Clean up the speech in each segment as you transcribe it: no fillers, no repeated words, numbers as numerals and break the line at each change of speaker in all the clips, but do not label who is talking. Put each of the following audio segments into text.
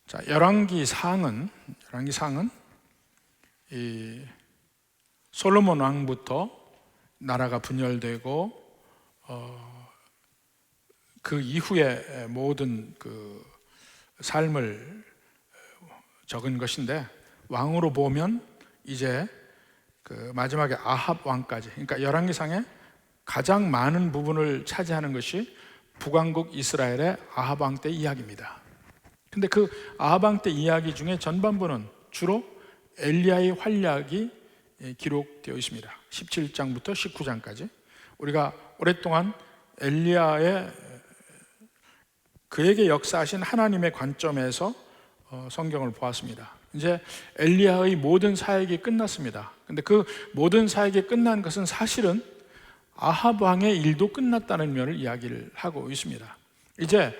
자, 열왕기상은 이 솔로몬 왕부터 나라가 분열되고 그 이후에 모든 그 삶을 적은 것인데, 왕으로 보면 이제 그 마지막에 아합 왕까지, 그러니까 열왕기상에 가장 많은 부분을 차지하는 것이 북왕국 이스라엘의 아합 왕 때 이야기입니다. 근데 그 아합 왕 때 이야기 중에 전반부는 주로 엘리야의 활약이 기록되어 있습니다. 17장부터 19장까지 우리가 오랫동안 엘리야의 그에게 역사하신 하나님의 관점에서 성경을 보았습니다. 이제 엘리야의 모든 사역이 끝났습니다. 근데 그 모든 사역이 끝난 것은 사실은 아합 왕의 일도 끝났다는 면을 이야기를 하고 있습니다. 이제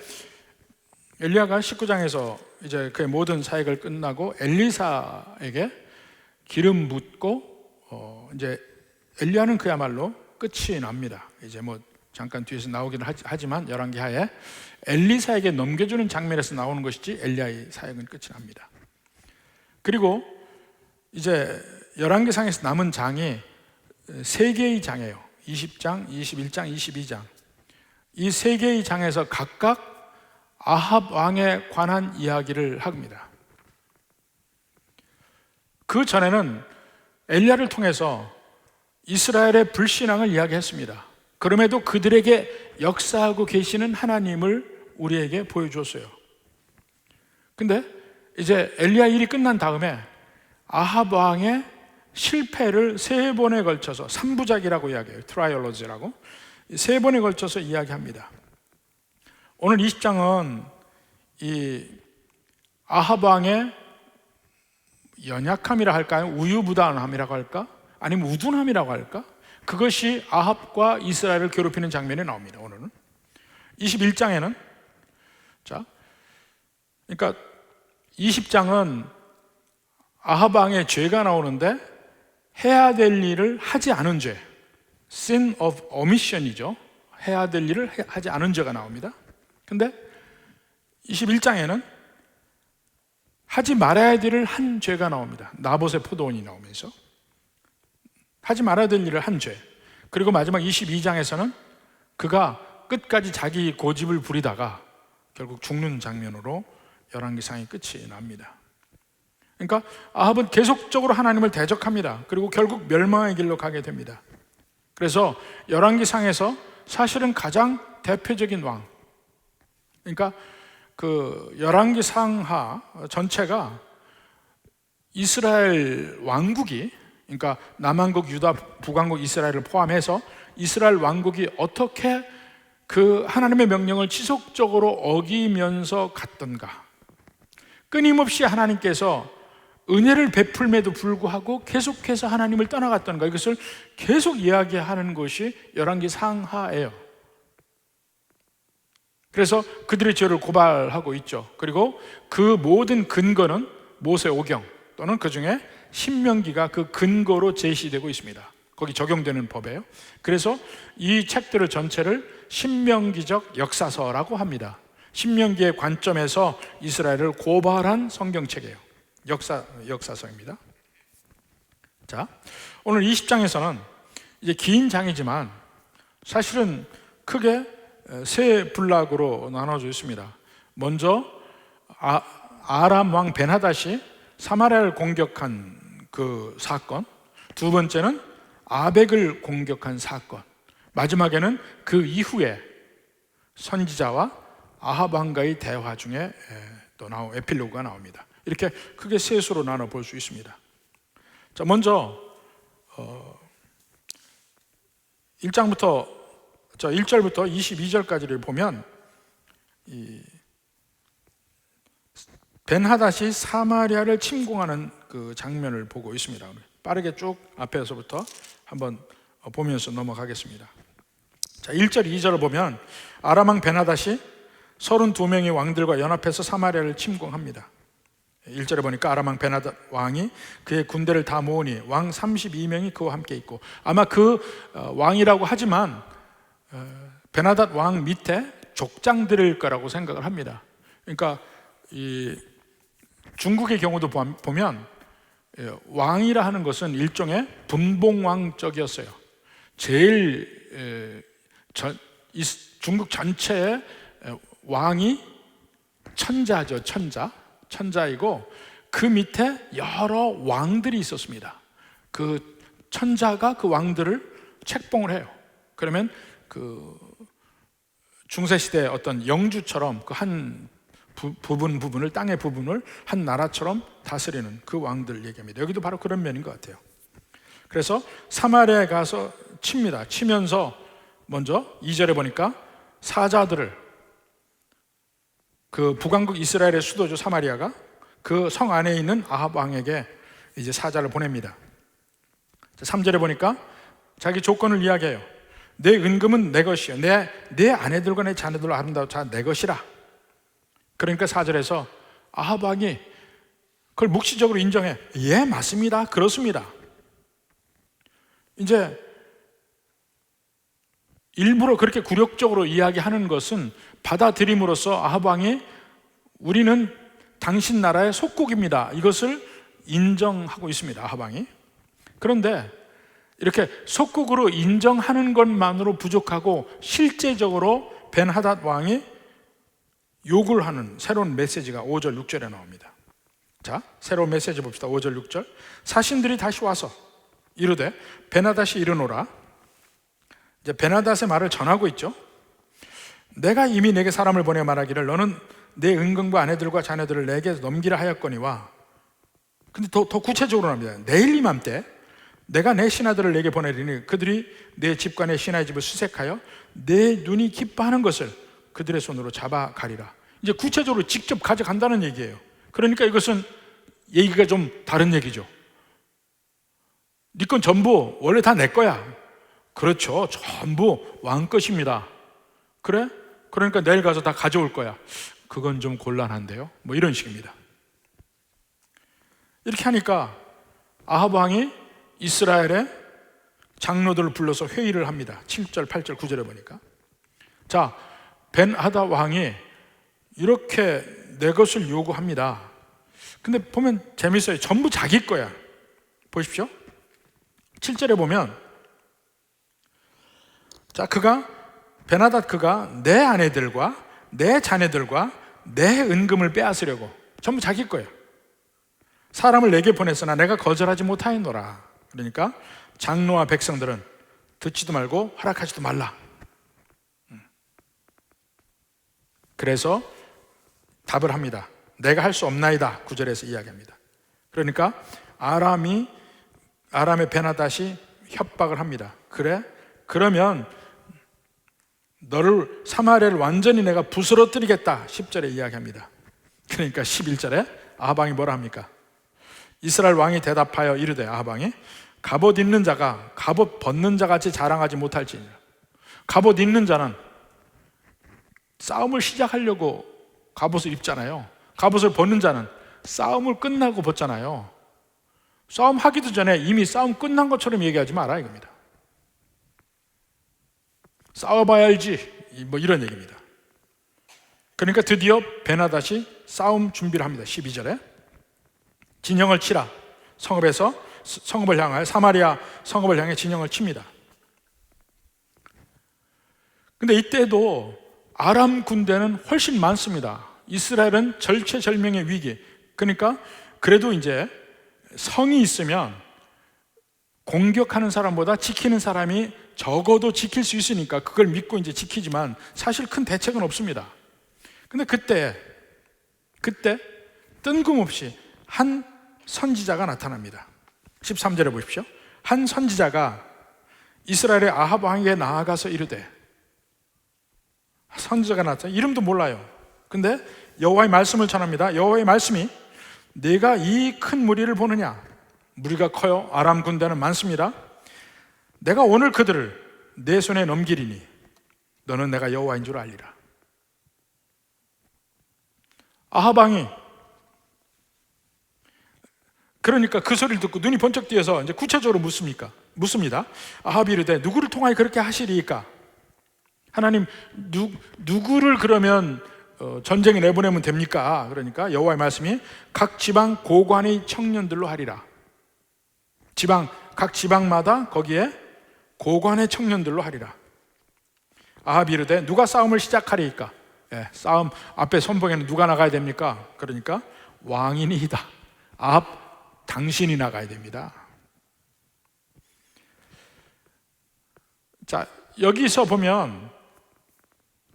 엘리야가 19장에서 이제 그의 모든 사역을 끝나고 엘리사에게 기름 붓고 이제 엘리야는 그야말로 끝이 납니다. 이제 뭐 잠깐 뒤에서 나오기는 하지만 열왕기하에 엘리사에게 넘겨주는 장면에서 나오는 것이지 엘리야의 사역은 끝이 납니다. 그리고 이제 열왕기상에서 남은 장이 세 개의 장이에요. 20장, 21장, 22장. 이 세 개의 장에서 각각 아합 왕에 관한 이야기를 합니다. 그 전에는 엘리야를 통해서 이스라엘의 불신앙을 이야기했습니다. 그럼에도 그들에게 역사하고 계시는 하나님을 우리에게 보여주었어요. 근데 이제 엘리야 일이 끝난 다음에 아합 왕의 실패를 세 번에 걸쳐서 3부작이라고 이야기해요. 트라이얼로지라고 세 번에 걸쳐서 이야기합니다. 오늘 20장은 이 아합 왕의 연약함이라 할까요? 우유부단함이라고 할까? 아니면 우둔함이라고 할까? 그것이 아합과 이스라엘을 괴롭히는 장면이 나옵니다. 오늘은 21장에는 자, 그러니까 20장은 아합 왕의 죄가 나오는데 해야 될 일을 하지 않은 죄, sin of omission이죠. 해야 될 일을 하지 않은 죄가 나옵니다. 근데 21장에는 하지 말아야 될 일을 한 죄가 나옵니다. 나봇의 포도원이 나오면서 하지 말아야 될 일을 한 죄. 그리고 마지막 22장에서는 그가 끝까지 자기 고집을 부리다가 결국 죽는 장면으로 열왕기상이 끝이 납니다. 그러니까 아합은 계속적으로 하나님을 대적합니다. 그리고 결국 멸망의 길로 가게 됩니다. 그래서 열왕기상에서 사실은 가장 대표적인 왕, 그러니까 그 열왕기상하 전체가 이스라엘 왕국이, 그러니까 남왕국, 유다, 북왕국, 이스라엘을 포함해서 이스라엘 왕국이 어떻게 그 하나님의 명령을 지속적으로 어기면서 갔던가, 끊임없이 하나님께서 은혜를 베풀매도 불구하고 계속해서 하나님을 떠나갔던가, 이것을 계속 이야기하는 것이 열왕기상하예요. 그래서 그들의 죄를 고발하고 있죠. 그리고 그 모든 근거는 모세오경 또는 그 중에 신명기가 그 근거로 제시되고 있습니다. 거기 적용되는 법이에요. 그래서 이 책들을 전체를 신명기적 역사서라고 합니다. 신명기의 관점에서 이스라엘을 고발한 성경책이에요. 역사서입니다. 자, 오늘 20장에서는 이제 긴 장이지만 사실은 크게 세 분락으로 나눠져 있습니다. 먼저 아람 왕 벤하닷이 사마리아를 공격한 그 사건, 두 번째는 아벡을 공격한 사건, 마지막에는 그 이후에 선지자와 아합 왕과의 대화 중에 또 에필로그가 나옵니다. 이렇게 크게 세 수로 나눠 볼 수 있습니다. 자, 먼저 1절부터 22절까지를 보면 이 벤하닷이 사마리아를 침공하는 그 장면을 보고 있습니다. 빠르게 쭉 앞에서부터 한번 보면서 넘어가겠습니다. 자, 1절, 2절을 보면 아람 왕 벤하닷이 32명의 왕들과 연합해서 사마리아를 침공합니다. 1절에 보니까 아람 왕 벤하닷 왕이 그의 군대를 다 모으니 왕 32명이 그와 함께 있고, 아마 그 왕이라고 하지만 벤하닷 왕 밑에 족장들일 거라고 생각을 합니다. 그러니까 이 중국의 경우도 보면 왕이라 하는 것은 일종의 분봉왕적이었어요. 제일 중국 전체의 왕이 천자죠. 천자이고 그 밑에 여러 왕들이 있었습니다. 그 천자가 그 왕들을 책봉을 해요. 그러면 그 중세시대 어떤 영주처럼 그 한 부분을, 땅의 부분을 한 나라처럼 다스리는 그 왕들 얘기합니다. 여기도 바로 그런 면인 것 같아요. 그래서 사마리아에 가서 칩니다. 치면서 먼저 2절에 보니까 사자들을, 그 북왕국 이스라엘의 수도죠, 사마리아가 그 성 안에 있는 아합 왕에게 이제 사자를 보냅니다. 3절에 보니까 자기 조건을 이야기해요. 내 은금은 내 것이요, 내 아내들과 내 자녀들 아름다운 자 내 것이라. 그러니까 4절에서 아합 왕이 그걸 묵시적으로 인정해. 예, 맞습니다, 그렇습니다. 이제 일부러 그렇게 굴욕적으로 이야기하는 것은 받아들임으로써 아합 왕이 우리는 당신 나라의 속국입니다, 이것을 인정하고 있습니다, 아합 왕이. 그런데 이렇게 속국으로 인정하는 것만으로 부족하고 실제적으로 벤하닷 왕이 욕을 하는 새로운 메시지가 5절 6절에 나옵니다. 자, 새로운 메시지 봅시다. 5절 6절. 사신들이 다시 와서 이르되 벤하닷이 이르노라. 이제 벤하닷의 말을 전하고 있죠. 내가 이미 내게 사람을 보내 말하기를 너는 내 은금과 아내들과 자녀들을 내게 넘기라 하였거니와. 근데 더 구체적으로 합니다. 내일 이맘때 내가 내 신하들을 내게 보내리니 그들이 내 집과 내 신하의 집을 수색하여 내 눈이 기뻐하는 것을 그들의 손으로 잡아가리라. 이제 구체적으로 직접 가져간다는 얘기예요. 그러니까 이것은 얘기가 좀 다른 얘기죠. 네 건 전부 원래 다 내 거야. 그렇죠, 전부 왕 것입니다. 그래? 그러니까 내일 가서 다 가져올 거야. 그건 좀 곤란한데요, 뭐 이런 식입니다. 이렇게 하니까 아합 왕이 이스라엘의 장로들을 불러서 회의를 합니다. 7절, 8절, 9절에 보니까. 자, 벤하닷 왕이 이렇게 내 것을 요구합니다. 근데 보면 재밌어요. 전부 자기 거야. 보십시오. 7절에 보면, 자, 벤하닷 그가 내 아내들과 내 자녀들과 내 은금을 빼앗으려고, 전부 자기 거야. 사람을 내게 보냈으나 내가 거절하지 못하였노라. 그러니까 장로와 백성들은 듣지도 말고 허락하지도 말라. 그래서 답을 합니다. 내가 할 수 없나이다. 9절에서 이야기합니다. 그러니까 아람의 벤하닷이 협박을 합니다. 그래? 그러면 너를, 사마리아를 완전히 내가 부스러뜨리겠다. 10절에 이야기합니다. 그러니까 11절에 아합 왕이 뭐라 합니까? 이스라엘 왕이 대답하여 이르되, 아합 왕이 갑옷 입는 자가 갑옷 벗는 자 같이 자랑하지 못할지니라. 갑옷 입는 자는 싸움을 시작하려고 갑옷을 입잖아요. 갑옷을 벗는 자는 싸움을 끝나고 벗잖아요. 싸움 하기도 전에 이미 싸움 끝난 것처럼 얘기하지 마라 이겁니다. 싸워봐야 알지, 뭐 이런 얘기입니다. 그러니까 드디어 벤하닷이 싸움 준비를 합니다. 12절에 진영을 치라. 성읍을 향하여, 사마리아 성읍을 향해 진영을 칩니다. 근데 이때도 아람 군대는 훨씬 많습니다. 이스라엘은 절체절명의 위기. 그러니까 그래도 이제 성이 있으면 공격하는 사람보다 지키는 사람이 적어도 지킬 수 있으니까 그걸 믿고 이제 지키지만 사실 큰 대책은 없습니다. 근데 그때 뜬금없이 한 선지자가 나타납니다. 13절에 보십시오. 한 선지자가 이스라엘의 아합 왕에게 나아가서 이르되, 선지자가 나타나, 이름도 몰라요. 근데 여호와의 말씀을 전합니다. 여호와의 말씀이 네가 이 큰 무리를 보느냐? 무리가 커요. 아람 군대는 많습니다. 내가 오늘 그들을 내 손에 넘기리니 너는 내가 여호와인 줄 알리라. 아합 왕이 그러니까 그 소리를 듣고 눈이 번쩍 띄어서 이제 구체적으로 묻습니다. 아합이 이르되 누구를 통하여 그렇게 하시리이까? 하나님, 누구를 그러면 전쟁에 내보내면 됩니까? 그러니까 여호와의 말씀이 각 지방 고관의 청년들로 하리라. 각 지방마다 거기에 고관의 청년들로 하리라. 아합이 이르되 누가 싸움을 시작하리이까? 싸움 앞에 선봉에는 누가 나가야 됩니까? 그러니까 왕이니이다. 아합 당신이 나가야 됩니다. 자, 여기서 보면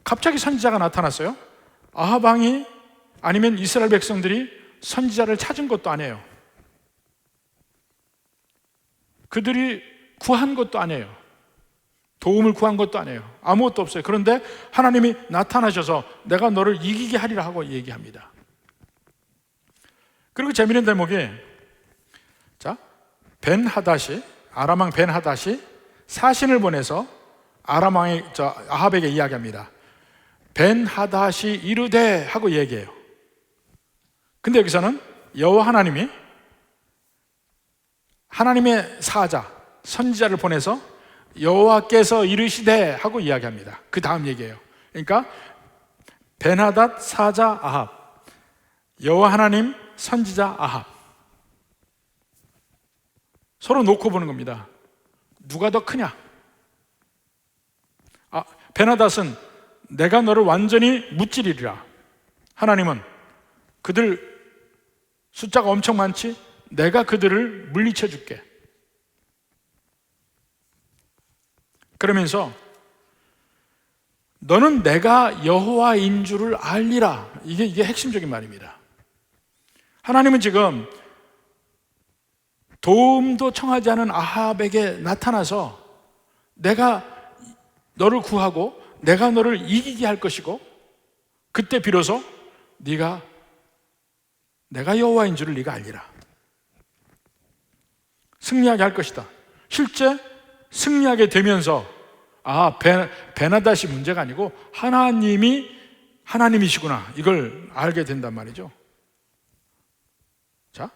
갑자기 선지자가 나타났어요. 아합 왕이 아니면 이스라엘 백성들이 선지자를 찾은 것도 아니에요. 그들이 구한 것도 아니에요. 도움을 구한 것도 아니에요. 아무것도 없어요. 그런데 하나님이 나타나셔서 내가 너를 이기게 하리라 하고 얘기합니다. 그리고 재미있는 대목이, 자, 아람 왕 벤하닷이 사신을 보내서 아람 왕의 아합에게 이야기합니다. 벤하닷이 이르되 하고 얘기해요. 근데 여기서는 여호와 하나님의 사자 선지자를 보내서 여호와께서 이르시되 하고 이야기합니다. 그 다음 얘기예요. 그러니까 벤하닷 사자 아합, 여호와 하나님 선지자 아합, 서로 놓고 보는 겁니다. 누가 더 크냐? 벤하닷은 내가 너를 완전히 무찌르리라. 하나님은 그들 숫자가 엄청 많지? 내가 그들을 물리쳐 줄게. 그러면서 너는 내가 여호와인 줄을 알리라. 이게 핵심적인 말입니다. 하나님은 지금 도움도 청하지 않은 아합에게 나타나서 내가 너를 구하고 내가 너를 이기게 할 것이고, 그때 비로소 내가 여호와인 줄을 네가 알리라. 승리하게 할 것이다. 실제 승리하게 되면서 벤하닷이 문제가 아니고 하나님이시구나, 이걸 알게 된단 말이죠. 자,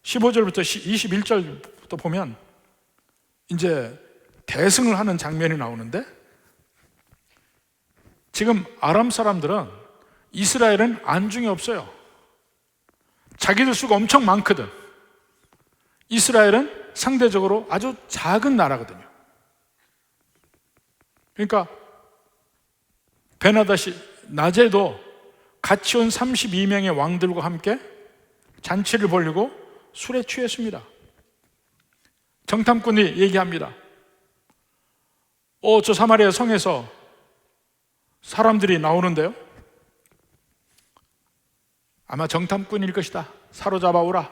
15절부터 21절부터 보면 이제 대승을 하는 장면이 나오는데, 지금 아람 사람들은 이스라엘은 안중이 없어요. 자기들 수가 엄청 많거든. 이스라엘은 상대적으로 아주 작은 나라거든요. 그러니까 벤하닷이 낮에도 같이 온 32명의 왕들과 함께 잔치를 벌이고 술에 취했습니다. 정탐꾼이 얘기합니다. 저 사마리아 성에서 사람들이 나오는데요, 아마 정탐꾼일 것이다. 사로잡아오라.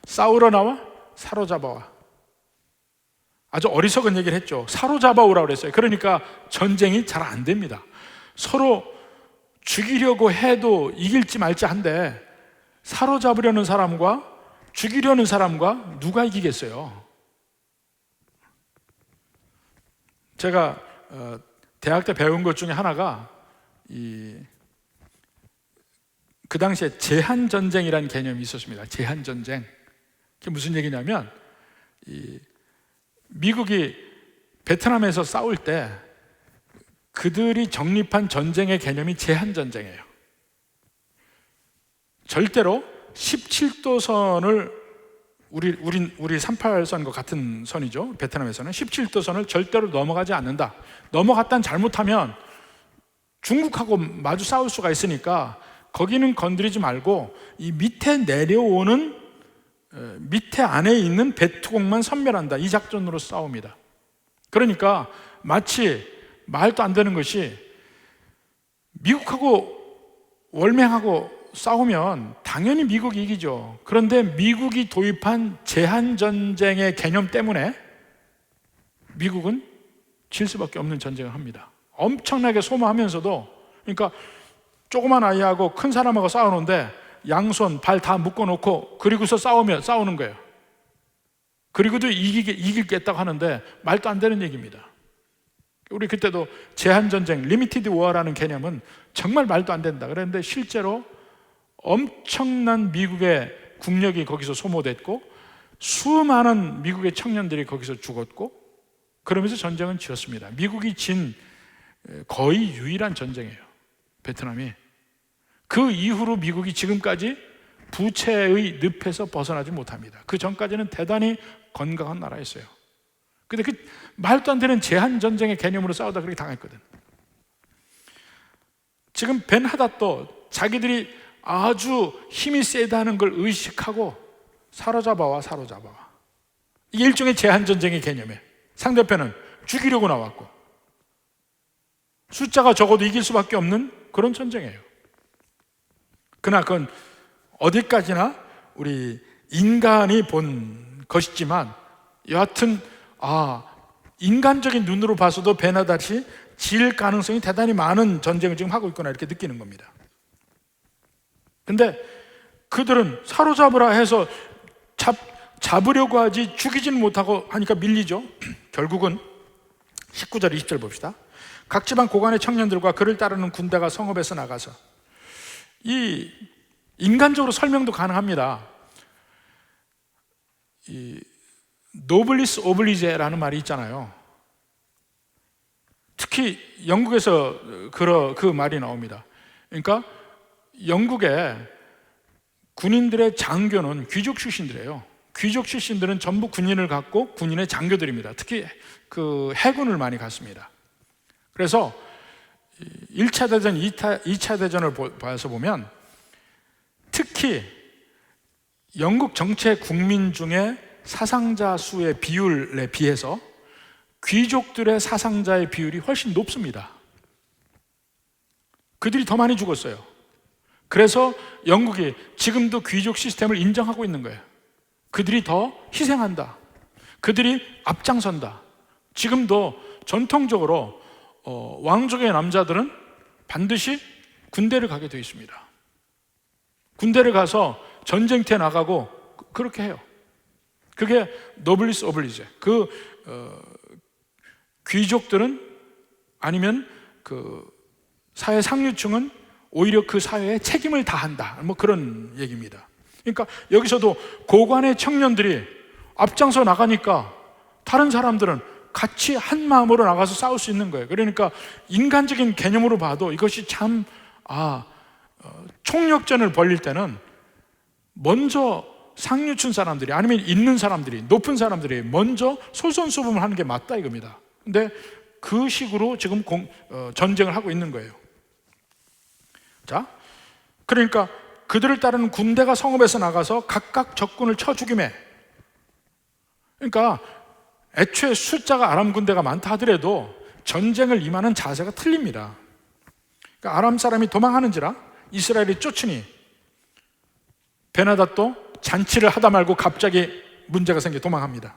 싸우러 나와? 사로잡아와. 아주 어리석은 얘기를 했죠. 사로잡아오라 그랬어요. 그러니까 전쟁이 잘 안 됩니다. 서로 죽이려고 해도 이길지 말지 한데, 사로잡으려는 사람과 죽이려는 사람과 누가 이기겠어요? 제가 대학 때 배운 것 중에 하나가 그 당시에 제한전쟁이라는 개념이 있었습니다. 제한전쟁. 그게 무슨 얘기냐면, 미국이 베트남에서 싸울 때 그들이 정립한 전쟁의 개념이 제한전쟁이에요. 절대로 17도선을 우리 38선과 같은 선이죠. 베트남에서는 17도선을 절대로 넘어가지 않는다. 넘어갔단 잘못하면 중국하고 마주 싸울 수가 있으니까 거기는 건드리지 말고 이 밑에 내려오는 밑에 안에 있는 베트공만 섬멸한다. 이 작전으로 싸웁니다. 그러니까 마치 말도 안 되는 것이, 미국하고 월맹하고 싸우면 당연히 미국이 이기죠. 그런데 미국이 도입한 제한전쟁의 개념 때문에 미국은 질 수밖에 없는 전쟁을 합니다. 엄청나게 소모하면서도, 그러니까 조그만 아이하고 큰 사람하고 싸우는데 양손 발 다 묶어놓고 그리고서 싸우는 거예요. 그리고도 이기겠다고 하는데 말도 안 되는 얘기입니다. 우리 그때도 제한전쟁, 리미티드 워라는 개념은 정말 말도 안 된다 그랬는데, 실제로 엄청난 미국의 국력이 거기서 소모됐고 수많은 미국의 청년들이 거기서 죽었고, 그러면서 전쟁은 지었습니다. 미국이 진 거의 유일한 전쟁이에요, 베트남이. 그 이후로 미국이 지금까지 부채의 늪에서 벗어나지 못합니다. 그 전까지는 대단히 건강한 나라였어요. 근데 그 말도 안 되는 제한전쟁의 개념으로 싸우다 그렇게 당했거든. 지금 벤하닷도 자기들이 아주 힘이 세다는 걸 의식하고 사로잡아와. 이게 일종의 제한전쟁의 개념이에요. 상대편은 죽이려고 나왔고 숫자가 적어도 이길 수밖에 없는 그런 전쟁이에요. 그러나 그건 어디까지나 우리 인간이 본 것이지만 여하튼 인간적인 눈으로 봐서도 베나닷이 질 가능성이 대단히 많은 전쟁을 지금 하고 있구나 이렇게 느끼는 겁니다. 근데 그들은 사로잡으라 해서 잡으려고 하지 죽이지는 못하고 하니까 밀리죠. 결국은 19절 20절 봅시다. 각 지방 고관의 청년들과 그를 따르는 군대가 성읍에서 나가서, 이 인간적으로 설명도 가능합니다. 이 노블리스 오블리제라는 말이 있잖아요. 특히 영국에서 그 말이 나옵니다. 그러니까 영국의 군인들의 장교는 귀족 출신들이에요. 귀족 출신들은 전부 군인을 갖고 군인의 장교들입니다. 특히 그 해군을 많이 갔습니다. 그래서 1차 대전, 2차 대전을 봐서 보면 특히 영국 전체 국민 중에 사상자 수의 비율에 비해서 귀족들의 사상자의 비율이 훨씬 높습니다. 그들이 더 많이 죽었어요. 그래서 영국이 지금도 귀족 시스템을 인정하고 있는 거예요. 그들이 더 희생한다. 그들이 앞장선다. 지금도 전통적으로 왕족의 남자들은 반드시 군대를 가게 되어 있습니다. 군대를 가서 전쟁터에 나가고 그렇게 해요. 그게 노블리스 오블리제. 귀족들은 아니면 그 사회 상류층은 오히려 그 사회에 책임을 다한다. 뭐 그런 얘기입니다. 그러니까 여기서도 고관의 청년들이 앞장서 나가니까 다른 사람들은 같이 한 마음으로 나가서 싸울 수 있는 거예요. 그러니까 인간적인 개념으로 봐도 이것이 참 총력전을 벌일 때는 먼저 상류층 사람들이 아니면 있는 사람들이 높은 사람들이 먼저 솔선수범을 하는 게 맞다 이겁니다. 근데 그 식으로 지금 전쟁을 하고 있는 거예요. 자, 그러니까 그들을 따르는 군대가 성읍에서 나가서 각각 적군을 쳐 죽이매. 그러니까 애초에 숫자가 아람 군대가 많다 하더라도 전쟁을 임하는 자세가 틀립니다. 그러니까 아람 사람이 도망하는지라 이스라엘이 쫓으니 베나닷도 잔치를 하다 말고 갑자기 문제가 생겨 도망합니다.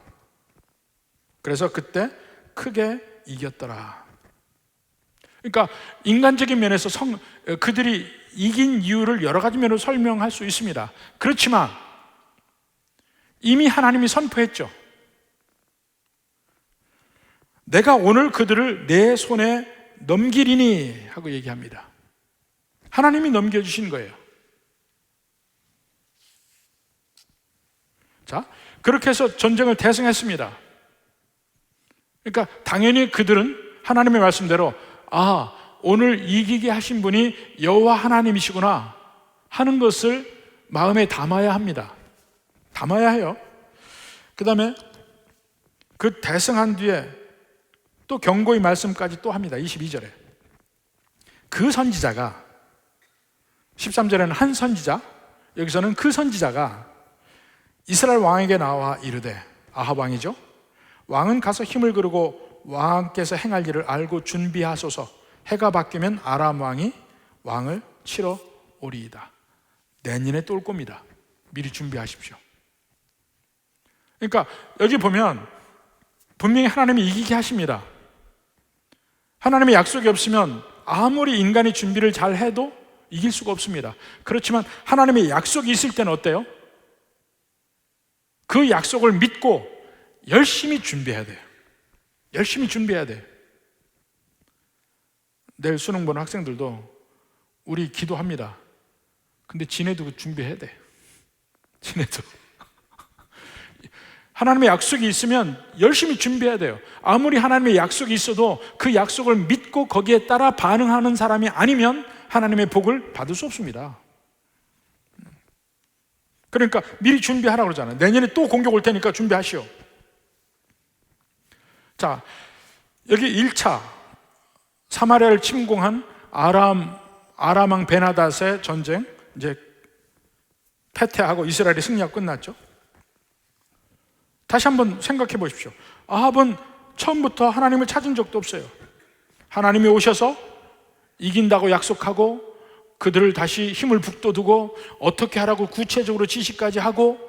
그래서 그때 크게 이겼더라. 그러니까 인간적인 면에서 그들이 이긴 이유를 여러 가지 면으로 설명할 수 있습니다. 그렇지만 이미 하나님이 선포했죠. 내가 오늘 그들을 내 손에 넘기리니 하고 얘기합니다. 하나님이 넘겨주신 거예요. 자, 그렇게 해서 전쟁을 대승했습니다. 그러니까 당연히 그들은 하나님의 말씀대로 오늘 이기게 하신 분이 여호와 하나님이시구나 하는 것을 마음에 담아야 합니다. 담아야 해요. 그 다음에 그 대승한 뒤에 또 경고의 말씀까지 또 합니다. 22절에 그 선지자가, 13절에는 한 선지자, 여기서는 그 선지자가 이스라엘 왕에게 나와 이르되, 아합 왕이죠. 왕은 가서 힘을 거르고 왕께서 행할 일을 알고 준비하소서. 해가 바뀌면 아람 왕이 왕을 치러 오리이다. 내년에 또 올 겁니다. 미리 준비하십시오. 그러니까 여기 보면 분명히 하나님이 이기게 하십니다. 하나님의 약속이 없으면 아무리 인간이 준비를 잘 해도 이길 수가 없습니다. 그렇지만 하나님의 약속이 있을 때는 어때요? 그 약속을 믿고 열심히 준비해야 돼요. 열심히 준비해야 돼요. 내일 수능 보는 학생들도 우리 기도합니다. 근데 지네도 준비해야 돼. 지네도. 하나님의 약속이 있으면 열심히 준비해야 돼요. 아무리 하나님의 약속이 있어도 그 약속을 믿고 거기에 따라 반응하는 사람이 아니면 하나님의 복을 받을 수 없습니다. 그러니까 미리 준비하라고 그러잖아요. 내년에 또 공격 올 테니까 준비하시오. 자, 여기 1차 사마리아를 침공한 아람왕 베나닷의 전쟁, 이제 패퇴하고 이스라엘이 승리하고 끝났죠. 다시 한번 생각해 보십시오. 아합은 처음부터 하나님을 찾은 적도 없어요. 하나님이 오셔서 이긴다고 약속하고 그들을 다시 힘을 북돋우고 어떻게 하라고 구체적으로 지시까지 하고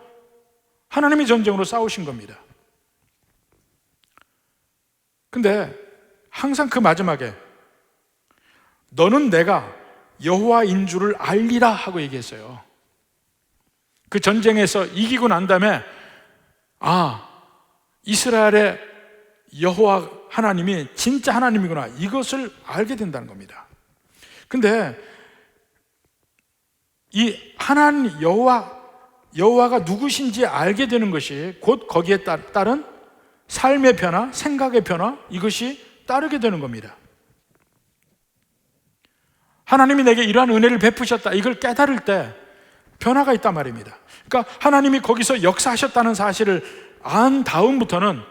하나님이 전쟁으로 싸우신 겁니다. 근데 항상 그 마지막에 너는 내가 여호와인 줄을 알리라 하고 얘기했어요. 그 전쟁에서 이기고 난 다음에 이스라엘의 여호와 하나님이 진짜 하나님이구나, 이것을 알게 된다는 겁니다. 근데 이 하나님 여호와가 누구신지 알게 되는 것이 곧 거기에 따른 삶의 변화, 생각의 변화, 이것이 따르게 되는 겁니다. 하나님이 내게 이러한 은혜를 베푸셨다, 이걸 깨달을 때 변화가 있단 말입니다. 그러니까 하나님이 거기서 역사하셨다는 사실을 안 다음부터는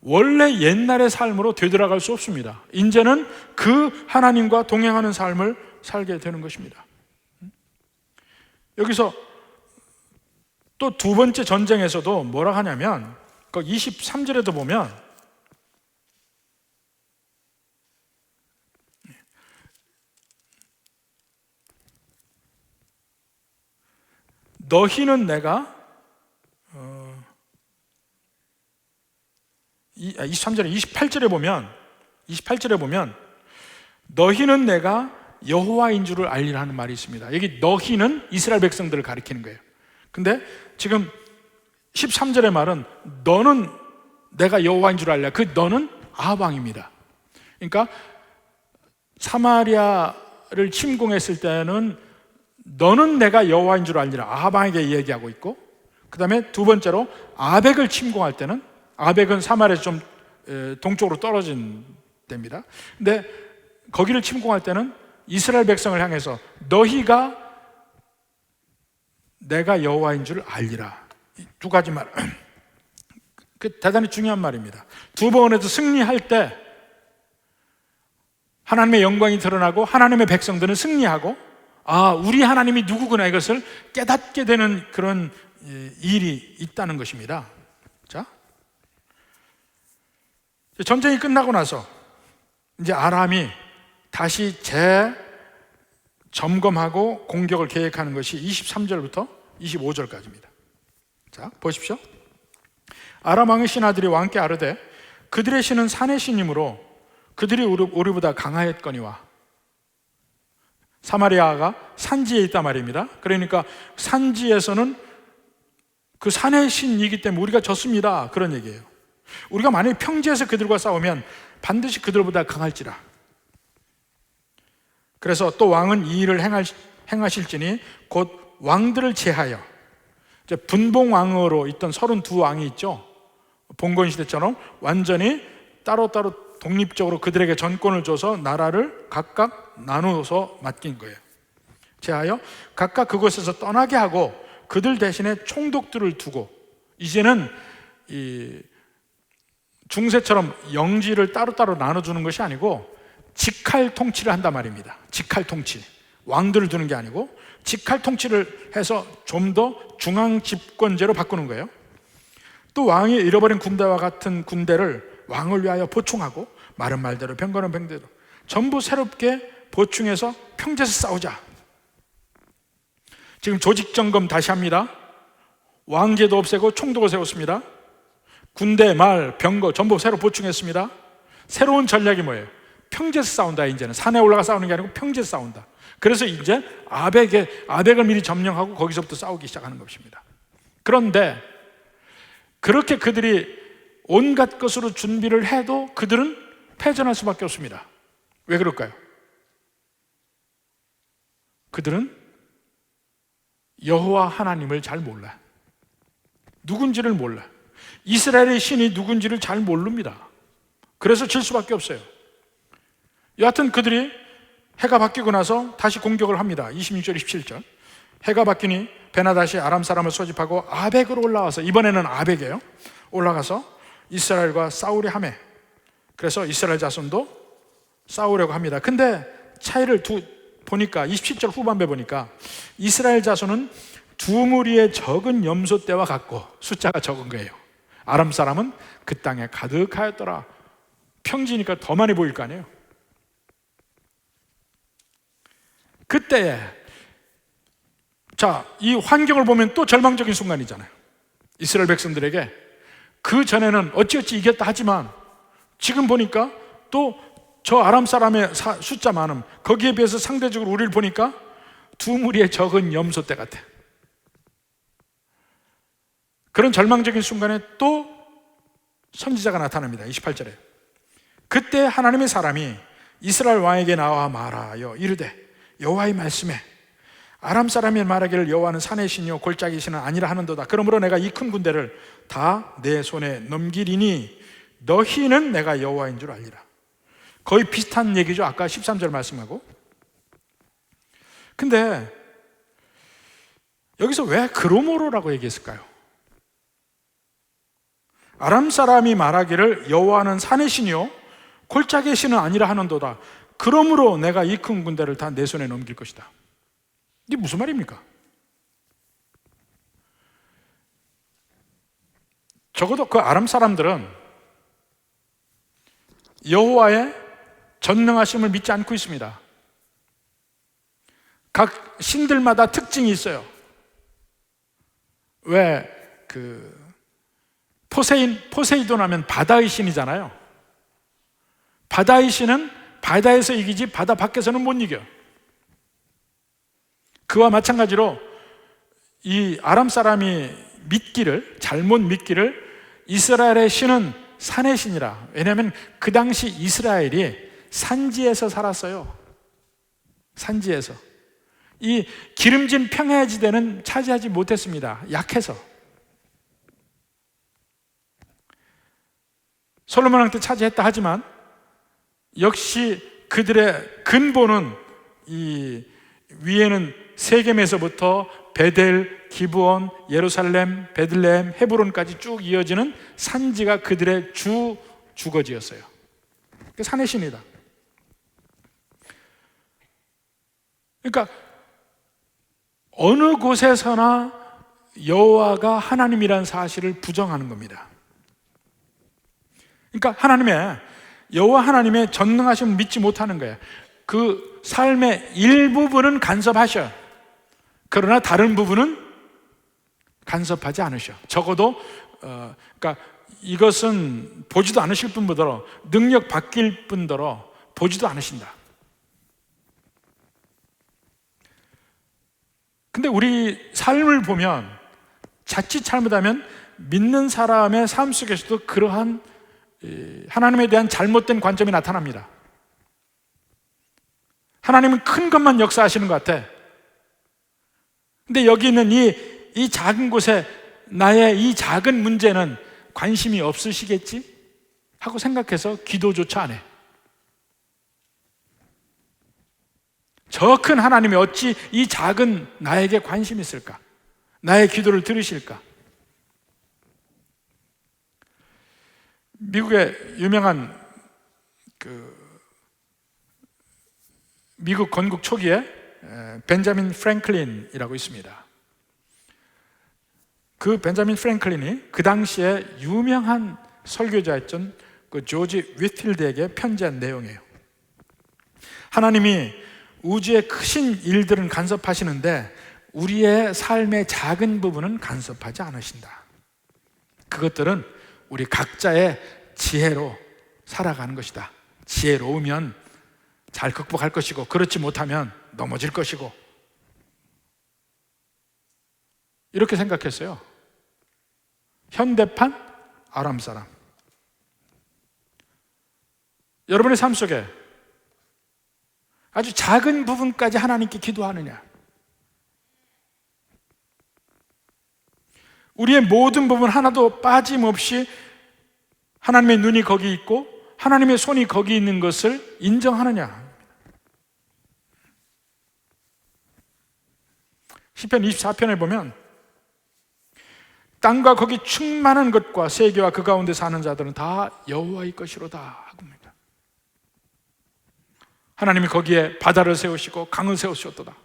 원래 옛날의 삶으로 되돌아갈 수 없습니다. 이제는 그 하나님과 동행하는 삶을 살게 되는 것입니다. 여기서 또 두 번째 전쟁에서도 뭐라 하냐면, 그 23절에도 보면 너희는 내가 23절에 28절에 보면 너희는 내가 여호와인 줄을 알리라 하는 말이 있습니다. 여기 너희는 이스라엘 백성들을 가리키는 거예요. 근데 지금 13절의 말은 너는 내가 여호와인 줄 알리라. 그 너는 아합 왕입니다. 그러니까 사마리아를 침공했을 때는 너는 내가 여호와인 줄 알리라, 아합 왕에게 얘기하고 있고, 그 다음에 두 번째로 아벡을 침공할 때는, 아벡은 사마리아에서 좀 동쪽으로 떨어진 데입니다. 근데 거기를 침공할 때는 이스라엘 백성을 향해서 너희가 내가 여호와인 줄 알리라. 두 가지 말. 그 대단히 중요한 말입니다. 두 번에도 승리할 때 하나님의 영광이 드러나고 하나님의 백성들은 승리하고, 우리 하나님이 누구구나, 이것을 깨닫게 되는 그런 일이 있다는 것입니다. 자, 전쟁이 끝나고 나서 이제 아람이 다시 재점검하고 공격을 계획하는 것이 23절부터 25절까지입니다. 자, 보십시오. 아람 왕의 신하들이 왕께 아르되 그들의 신은 산의 신이므로 그들이 우리보다 강하였거니와. 사마리아가 산지에 있단 말입니다. 그러니까 산지에서는 그 산의 신이기 때문에 우리가 졌습니다, 그런 얘기예요. 우리가 만약에 평지에서 그들과 싸우면 반드시 그들보다 강할지라. 그래서 또 왕은 이 일을 행하실지니 곧 왕들을 제하여, 이제 분봉왕으로 있던 32왕이 있죠. 봉건 시대처럼 완전히 따로따로 독립적으로 그들에게 전권을 줘서 나라를 각각 나누어서 맡긴 거예요. 제하여 각각 그곳에서 떠나게 하고 그들 대신에 총독들을 두고, 이제는 이 중세처럼 영지를 따로따로 나눠주는 것이 아니고 직할 통치를 한단 말입니다. 직할 통치, 왕들을 두는 게 아니고 직할 통치를 해서 좀 더 중앙 집권제로 바꾸는 거예요. 또 왕이 잃어버린 군대와 같은 군대를 왕을 위하여 보충하고, 말은 말대로 병거는 병대로 전부 새롭게 보충해서 평지에서 싸우자. 지금 조직 점검 다시 합니다. 왕제도 없애고 총독을 세웠습니다. 군대, 말, 병거 전부 새로 보충했습니다. 새로운 전략이 뭐예요? 평지에서 싸운다. 이제는 산에 올라가 싸우는 게 아니고 평지에서 싸운다. 그래서 이제 아벡을 미리 점령하고 거기서부터 싸우기 시작하는 것입니다. 그런데 그렇게 그들이 온갖 것으로 준비를 해도 그들은 패전할 수밖에 없습니다. 왜 그럴까요? 그들은 여호와 하나님을 잘 몰라. 누군지를 몰라. 이스라엘의 신이 누군지를 잘 모릅니다. 그래서 질 수밖에 없어요. 여하튼 그들이 해가 바뀌고 나서 다시 공격을 합니다. 26절, 27절. 해가 바뀌니 베나다시 아람 사람을 소집하고 아벡으로 올라와서, 이번에는 아벡이에요. 올라가서 이스라엘과 싸우려 하매. 그래서 이스라엘 자손도 싸우려고 합니다. 근데 차이를 보니까 27절 후반부에 보니까 이스라엘 자손은 두 무리의 적은 염소떼와 같고 숫자가 적은 거예요. 아람 사람은 그 땅에 가득하였더라. 평지니까 더 많이 보일 거 아니에요. 그때에 이 환경을 보면 또 절망적인 순간이잖아요. 이스라엘 백성들에게 그 전에는 어찌어찌 이겼다 하지만 지금 보니까 또 저 아람 사람의 숫자 많음, 거기에 비해서 상대적으로 우리를 보니까 두 무리의 적은 염소떼 같아. 그런 절망적인 순간에 또 선지자가 나타납니다. 28절에 그때 하나님의 사람이 이스라엘 왕에게 나와 말하여 이르되 여호와의 말씀에 아람 사람이 말하기를 여호와는 산의 신이요 골짜기 신은 아니라 하는도다. 그러므로 내가 이 큰 군대를 다 내 손에 넘기리니 너희는 내가 여호와인 줄 알리라. 거의 비슷한 얘기죠. 아까 13절 말씀하고. 근데 여기서 왜 그러므로라고 얘기했을까요? 아람 사람이 말하기를 여호와는 산의 신이요 골짜기의 신은 아니라 하는도다. 그러므로 내가 이 큰 군대를 다 내 손에 넘길 것이다. 이게 무슨 말입니까? 적어도 그 아람 사람들은 여호와의 전능하심을 믿지 않고 있습니다. 각 신들마다 특징이 있어요. 왜 포세이돈 하면 바다의 신이잖아요. 바다의 신은 바다에서 이기지 바다 밖에서는 못 이겨. 그와 마찬가지로 이 아람 사람이 잘못 믿기를 이스라엘의 신은 산의 신이라. 왜냐하면 그 당시 이스라엘이 산지에서 살았어요. 산지에서. 이 기름진 평야지대는 차지하지 못했습니다. 약해서. 솔로몬 왕 때 차지했다 하지만 역시 그들의 근본은 이 위에는 세겜에서부터 베델, 기브온, 예루살렘, 베들레헴, 헤브론까지 쭉 이어지는 산지가 그들의 주거지였어요. 산의 신이다. 그러니까 어느 곳에서나 여호와가 하나님이라는 사실을 부정하는 겁니다. 그러니까 여호와 하나님의 전능하심을 믿지 못하는 거예요. 그 삶의 일부분은 간섭하셔. 그러나 다른 부분은 간섭하지 않으셔. 적어도 그러니까 이것은 보지도 않으실 뿐더러 능력 바뀔 뿐더러 보지도 않으신다. 근데 우리 삶을 보면 자칫 잘못하면 믿는 사람의 삶 속에서도 그러한 하나님에 대한 잘못된 관점이 나타납니다. 하나님은 큰 것만 역사하시는 것 같아. 근데 여기 있는 이 작은 곳에 나의 이 작은 문제는 관심이 없으시겠지? 하고 생각해서 기도조차 안 해. 저 큰 하나님이 어찌 이 작은 나에게 관심이 있을까? 나의 기도를 들으실까? 미국의 유명한 미국 건국 초기에 벤자민 프랭클린이라고 있습니다. 그 벤자민 프랭클린이 그 당시에 유명한 설교자였던 그 조지 위필드에게 편지한 내용이에요. 하나님이 우주의 크신 일들은 간섭하시는데 우리의 삶의 작은 부분은 간섭하지 않으신다. 그것들은 우리 각자의 지혜로 살아가는 것이다. 지혜로우면 잘 극복할 것이고 그렇지 못하면 넘어질 것이고, 이렇게 생각했어요. 현대판 아람 사람. 여러분의 삶 속에 아주 작은 부분까지 하나님께 기도하느냐? 우리의 모든 부분 하나도 빠짐없이 하나님의 눈이 거기 있고 하나님의 손이 거기 있는 것을 인정하느냐? 시편 24편에 보면 땅과 거기 충만한 것과 세계와 그 가운데 사는 자들은 다 여호와의 것이로다 하고입니다. 하나님이 거기에 바다를 세우시고 강을 세우셨도다.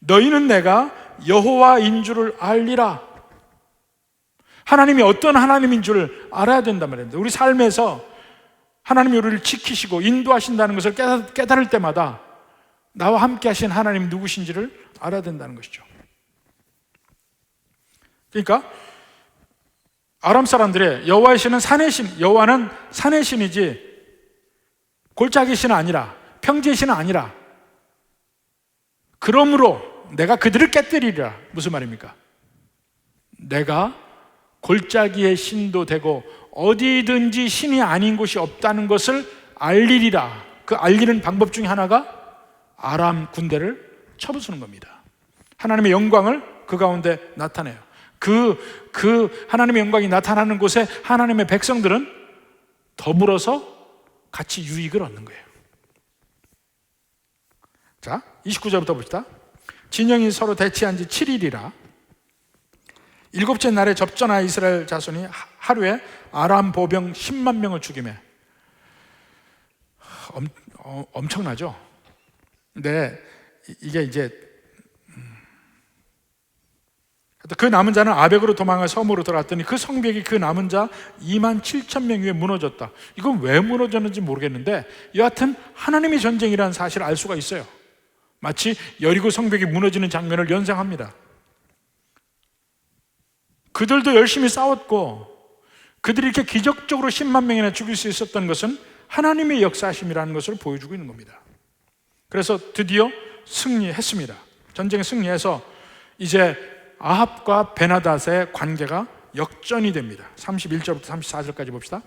너희는 내가 여호와인 줄을 알리라. 하나님이 어떤 하나님인 줄 알아야 된단 말입니다. 우리 삶에서 하나님이 우리를 지키시고 인도하신다는 것을 깨달을 때마다 나와 함께 하신 하나님 누구신지를 알아야 된다는 것이죠. 그러니까 아람 사람들의 여호와의 신은 산의 신, 여호와는 산의 신이지 골짜기 신은 아니라, 평지의 신은 아니라, 그러므로 내가 그들을 깨뜨리리라. 무슨 말입니까? 내가 골짜기의 신도 되고 어디든지 신이 아닌 곳이 없다는 것을 알리리라. 그 알리는 방법 중에 하나가 아람 군대를 쳐부수는 겁니다. 하나님의 영광을 그 가운데 나타내요. 그 하나님의 영광이 나타나는 곳에 하나님의 백성들은 더불어서 같이 유익을 얻는 거예요. 자, 29절부터 봅시다. 진영이 서로 대치한 지 7일이라 일곱째 날에 접전하여 이스라엘 자손이 하루에 아람 보병 10만 명을 죽이며, 엄청나죠? 근데 이게 이제 그 남은 자는 아벡으로 도망하여 섬으로 들어갔더니 그 성벽이 그 남은 자 2만 7천 명 위에 무너졌다. 이건 왜 무너졌는지 모르겠는데 여하튼 하나님의 전쟁이라는 사실을 알 수가 있어요. 마치 여리고 성벽이 무너지는 장면을 연상합니다. 그들도 열심히 싸웠고 그들이 이렇게 기적적으로 10만 명이나 죽일 수 있었던 것은 하나님의 역사심이라는 것을 보여주고 있는 겁니다. 그래서 드디어 승리했습니다. 전쟁에 승리해서 이제 아합과 베나닷의 관계가 역전이 됩니다. 31절부터 34절까지 봅시다.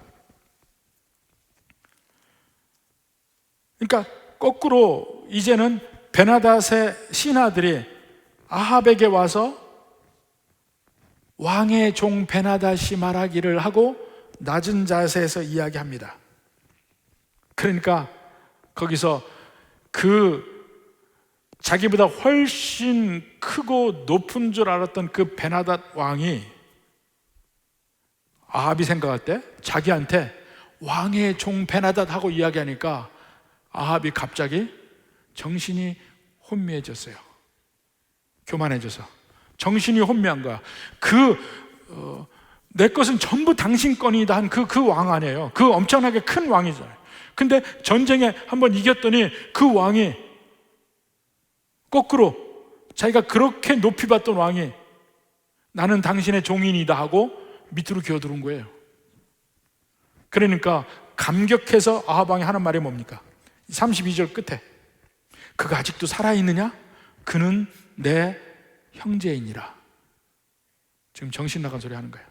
그러니까 거꾸로 이제는 베나닷의 신하들이 아합에게 와서 왕의 종 베나닷이 말하기를 하고 낮은 자세에서 이야기합니다. 그러니까 거기서 그 자기보다 훨씬 크고 높은 줄 알았던 그 베나닷 왕이 아합이 생각할 때 자기한테 왕의 종 베나닷 하고 이야기하니까 아합이 갑자기 정신이 혼미해졌어요. 교만해져서 정신이 혼미한 거야. 내 것은 전부 당신 건이다 한 그 왕 아니에요. 그 엄청나게 큰 왕이잖아요. 근데 전쟁에 한번 이겼더니 그 왕이 거꾸로 자기가 그렇게 높이 봤던 왕이 나는 당신의 종인이다 하고 밑으로 기어들은 거예요. 그러니까 감격해서 아합 왕이 하는 말이 뭡니까? 32절 끝에 그가 아직도 살아있느냐? 그는 내 형제이니라. 지금 정신 나간 소리 하는 거예요.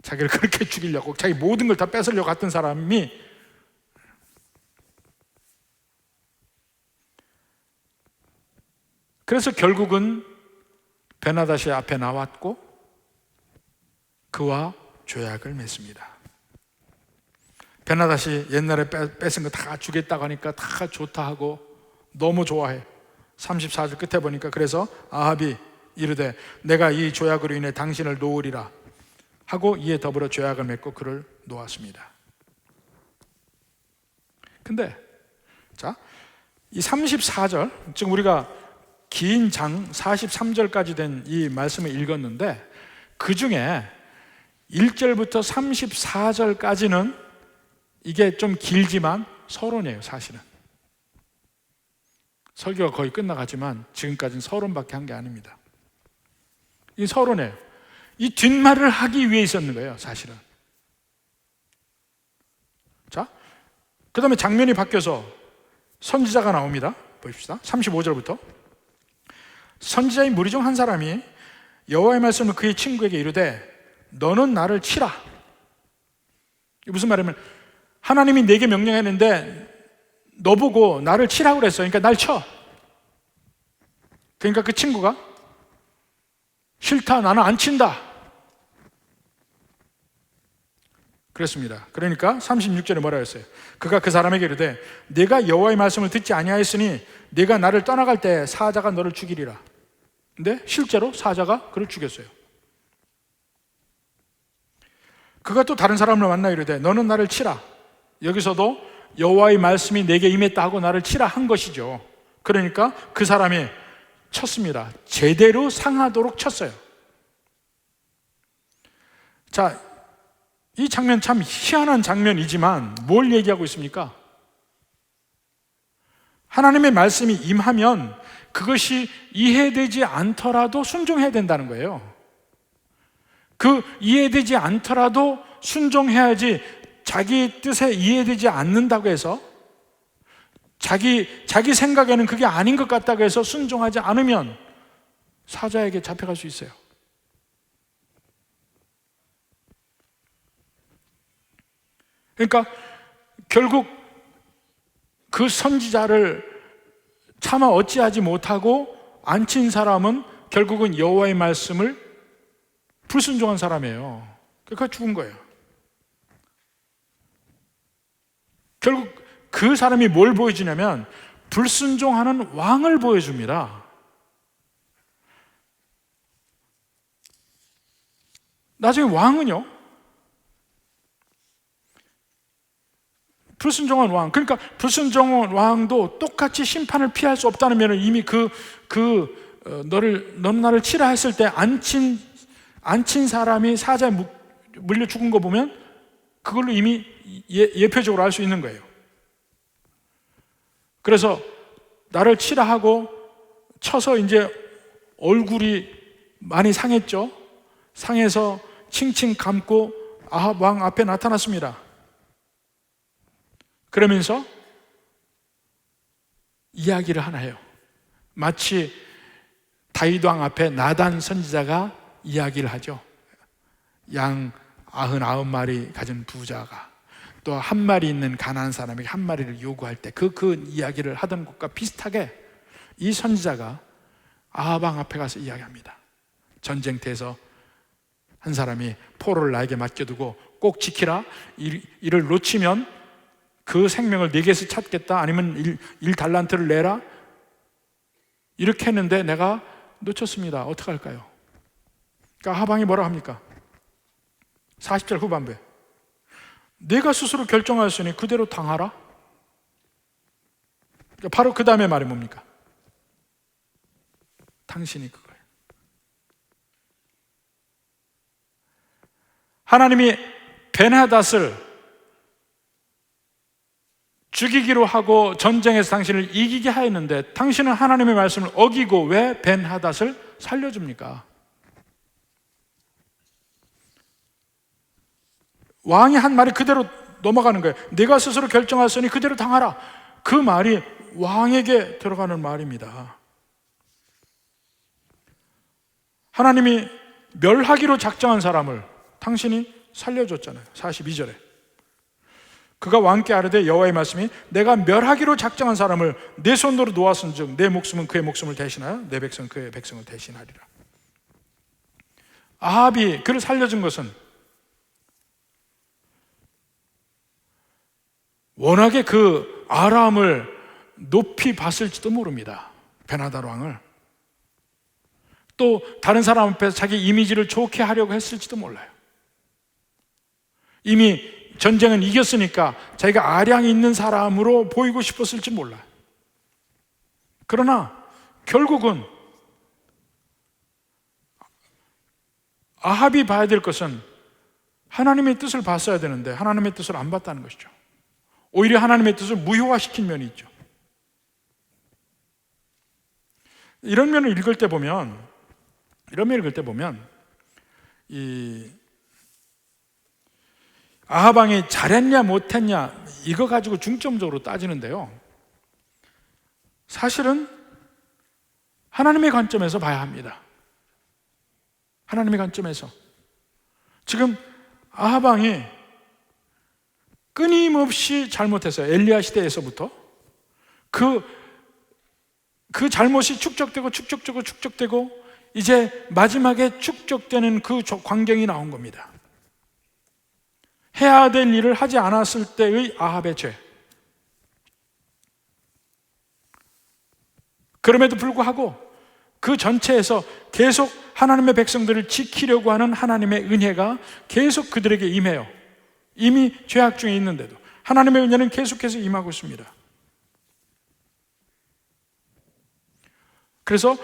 자기를 그렇게 죽이려고 자기 모든 걸 다 뺏으려고 했던 사람이 그래서 결국은 베나닷이 앞에 나왔고 그와 조약을 맺습니다. 베나닷이 옛날에 뺏은 거 다 주겠다고 하니까 다 좋다 하고 너무 좋아해. 34절 끝에 보니까 그래서 아합이 이르되 내가 이 조약으로 인해 당신을 놓으리라 하고 이에 더불어 조약을 맺고 그를 놓았습니다. 근데 자, 이 34절 지금 우리가 긴 장 43절까지 된 이 말씀을 읽었는데 그 중에 1절부터 34절까지는 이게 좀 길지만 서론이에요. 사실은 설교가 거의 끝나가지만 지금까지는 서론밖에 한 게 아닙니다. 이 서론이에요. 이 뒷말을 하기 위해 있었는 거예요. 사실은. 자, 그 다음에 장면이 바뀌어서 선지자가 나옵니다. 보십시다. 35절부터 선지자인 무리 중 한 사람이 여호와의 말씀을 그의 친구에게 이르되 너는 나를 치라. 이게 무슨 말이냐면 하나님이 내게 명령했는데 너 보고 나를 치라고 그랬어. 그러니까 날 쳐. 그러니까 그 친구가 싫다, 나는 안 친다. 그랬습니다. 그러니까 36절에 뭐라 했어요? 그가 그 사람에게 이르되 내가 여호와의 말씀을 듣지 아니하였으니 네가 나를 떠나갈 때 사자가 너를 죽이리라. 근데 실제로 사자가 그를 죽였어요. 그가 또 다른 사람을 만나 이르되 너는 나를 치라. 여기서도 여호와의 말씀이 내게 임했다 하고 나를 치라 한 것이죠. 그러니까 그 사람이 쳤습니다. 제대로 상하도록 쳤어요. 자, 이 장면 참 희한한 장면이지만 뭘 얘기하고 있습니까? 하나님의 말씀이 임하면 그것이 이해되지 않더라도 순종해야 된다는 거예요. 그 이해되지 않더라도 순종해야지, 자기 뜻에 이해되지 않는다고 해서, 자기 생각에는 그게 아닌 것 같다고 해서 순종하지 않으면 사자에게 잡혀갈 수 있어요. 그러니까 결국 그 선지자를 차마 어찌하지 못하고 앉힌 사람은 결국은 여호와의 말씀을 불순종한 사람이에요. 그러니까 죽은 거예요. 결국 그 사람이 뭘 보여주냐면 불순종하는 왕을 보여줍니다. 나중에 왕은요, 불순종한 왕, 그러니까 불순종한 왕도 똑같이 심판을 피할 수 없다는 면을 이미 너는 나를 치라 했을 때 앉힌 사람이 사자에 물려 죽은 거 보면 그걸로 이미 예표적으로 알 수 있는 거예요. 그래서 나를 치라 하고 쳐서 이제 얼굴이 많이 상했죠. 상해서 칭칭 감고 아합 왕 앞에 나타났습니다. 그러면서 이야기를 하나 해요. 마치 다윗 왕 앞에 나단 선지자가 이야기를 하죠. 양 99마리 가진 부자가 또 한 마리 있는 가난한 사람에게 한 마리를 요구할 때 그 이야기를 하던 것과 비슷하게 이 선지자가 아합 왕 앞에 가서 이야기합니다. 전쟁터에서 한 사람이 포로를 나에게 맡겨두고 꼭 지키라. 이를 놓치면 그 생명을 내게서 찾겠다. 아니면 1달란트를 내라. 이렇게 했는데 내가 놓쳤습니다. 어떻게 할까요? 그러니까 하방이 뭐라 합니까? 40절 후반부에 내가 스스로 결정하였으니 그대로 당하라. 그러니까 바로 그 다음에 말이 뭡니까? 당신이 그거예요. 하나님이 벤하닷을 죽이기로 하고 전쟁에서 당신을 이기게 하였는데 당신은 하나님의 말씀을 어기고 왜 벤하닷을 살려줍니까? 왕이 한 말이 그대로 넘어가는 거예요. 내가 스스로 결정하였으니 그대로 당하라. 그 말이 왕에게 들어가는 말입니다. 하나님이 멸하기로 작정한 사람을 당신이 살려줬잖아요. 42절에 그가 왕께 아뢰되 여호와의 말씀이 내가 멸하기로 작정한 사람을 내 손으로 놓았은즉 내 목숨은 그의 목숨을 대신하여 내 백성은 그의 백성을 대신하리라. 아합이 그를 살려준 것은 워낙에 그 아람을 높이 봤을지도 모릅니다. 벤하닷 왕을. 또 다른 사람 앞에서 자기 이미지를 좋게 하려고 했을지도 몰라요. 이미 전쟁은 이겼으니까 자기가 아량이 있는 사람으로 보이고 싶었을지 몰라요. 그러나 결국은 아합이 봐야 될 것은 하나님의 뜻을 봤어야 되는데 하나님의 뜻을 안 봤다는 것이죠. 오히려 하나님의 뜻을 무효화시킨 면이 있죠. 이런 면을 읽을 때 보면 이 아합 왕이 잘했냐 못했냐 이거 가지고 중점적으로 따지는데요, 사실은 하나님의 관점에서 봐야 합니다. 하나님의 관점에서. 지금 아합 왕이 끊임없이 잘못했어요. 엘리야 시대에서부터 그 잘못이 축적되고 이제 마지막에 축적되는 그 광경이 나온 겁니다. 해야 될 일을 하지 않았을 때의 아합의 죄. 그럼에도 불구하고 그 전체에서 계속 하나님의 백성들을 지키려고 하는 하나님의 은혜가 계속 그들에게 임해요. 이미 죄악 중에 있는데도 하나님의 은혜는 계속해서 임하고 있습니다. 그래서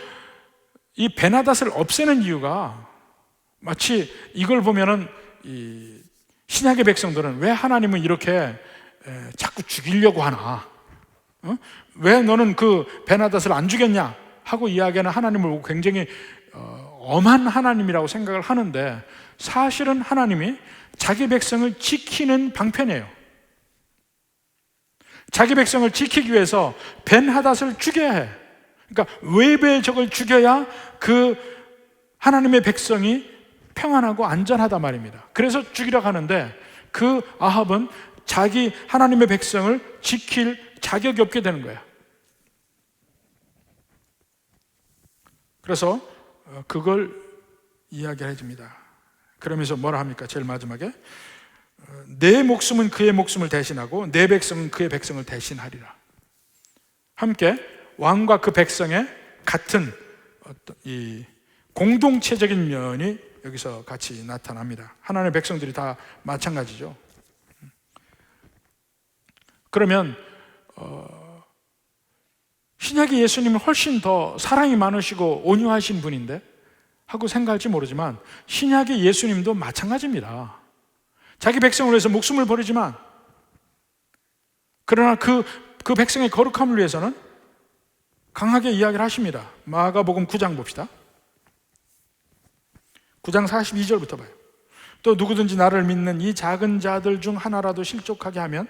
이 베나닷을 없애는 이유가 마치 이걸 보면은 이 신약의 백성들은 왜 하나님은 이렇게 자꾸 죽이려고 하나? 왜 너는 그 베나닷을 안 죽였냐? 하고 이야기하는 하나님을 보고 굉장히 엄한 하나님이라고 생각을 하는데 사실은 하나님이 자기 백성을 지키는 방편이에요. 자기 백성을 지키기 위해서 벤하닷을 죽여야 해. 그러니까 외부의 적을 죽여야 그 하나님의 백성이 평안하고 안전하단 말입니다. 그래서 죽이려고 하는데 그 아합은 자기 하나님의 백성을 지킬 자격이 없게 되는 거예요. 그래서 그걸 이야기해 줍니다. 그러면서 뭐라 합니까? 제일 마지막에 내 목숨은 그의 목숨을 대신하고 내 백성은 그의 백성을 대신하리라. 함께 왕과 그 백성의 같은 어떤 이 공동체적인 면이 여기서 같이 나타납니다. 하나님의 백성들이 다 마찬가지죠. 그러면 신약의 예수님은 훨씬 더 사랑이 많으시고 온유하신 분인데 하고 생각할지 모르지만 신약의 예수님도 마찬가지입니다. 자기 백성을 위해서 목숨을 버리지만 그러나 그 백성의 거룩함을 위해서는 강하게 이야기를 하십니다. 마가복음 9장 봅시다. 9장 42절부터 봐요. 또 누구든지 나를 믿는 이 작은 자들 중 하나라도 실족하게 하면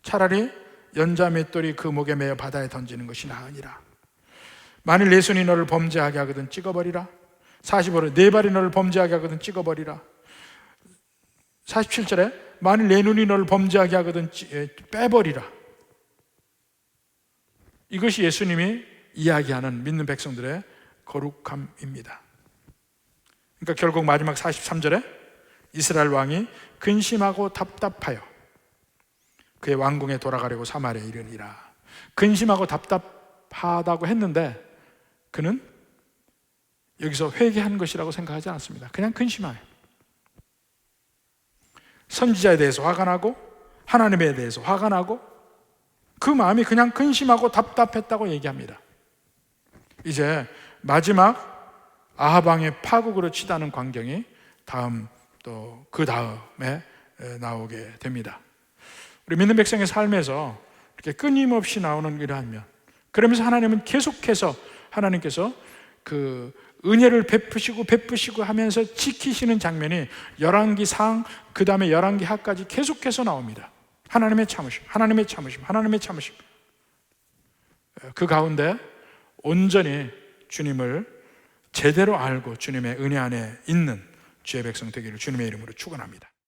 차라리 연자 맷돌이 그 목에 매어 바다에 던지는 것이 나으니라. 만일 내 손이 너를 범죄하게 하거든 찍어버리라. 45절에 내 발이 너를 범죄하게 하거든 찍어버리라. 47절에 만일 내 눈이 너를 범죄하게 하거든 빼버리라. 이것이 예수님이 이야기하는 믿는 백성들의 거룩함입니다. 그러니까 결국 마지막 43절에 이스라엘 왕이 근심하고 답답하여 그의 왕궁에 돌아가려고 사마리아에 이르니라. 근심하고 답답하다고 했는데 그는 여기서 회개한 것이라고 생각하지 않습니다. 그냥 근심해요. 선지자에 대해서 화가 나고 하나님에 대해서 화가 나고 그 마음이 그냥 근심하고 답답했다고 얘기합니다. 이제 마지막 아합 왕의 파국으로 치닫는 광경이 다음 또 그 다음에 나오게 됩니다. 우리 믿는 백성의 삶에서 이렇게 끊임없이 나오는 이러한 면, 그러면서 하나님은 계속해서 하나님께서 그 은혜를 베푸시고 하면서 지키시는 장면이 열왕기 상 그 다음에 열왕기 하까지 계속해서 나옵니다. 하나님의 참으심, 하나님의 참으심, 하나님의 참으심. 그 가운데 온전히 주님을 제대로 알고 주님의 은혜 안에 있는 주의 백성 되기를 주님의 이름으로 축원합니다.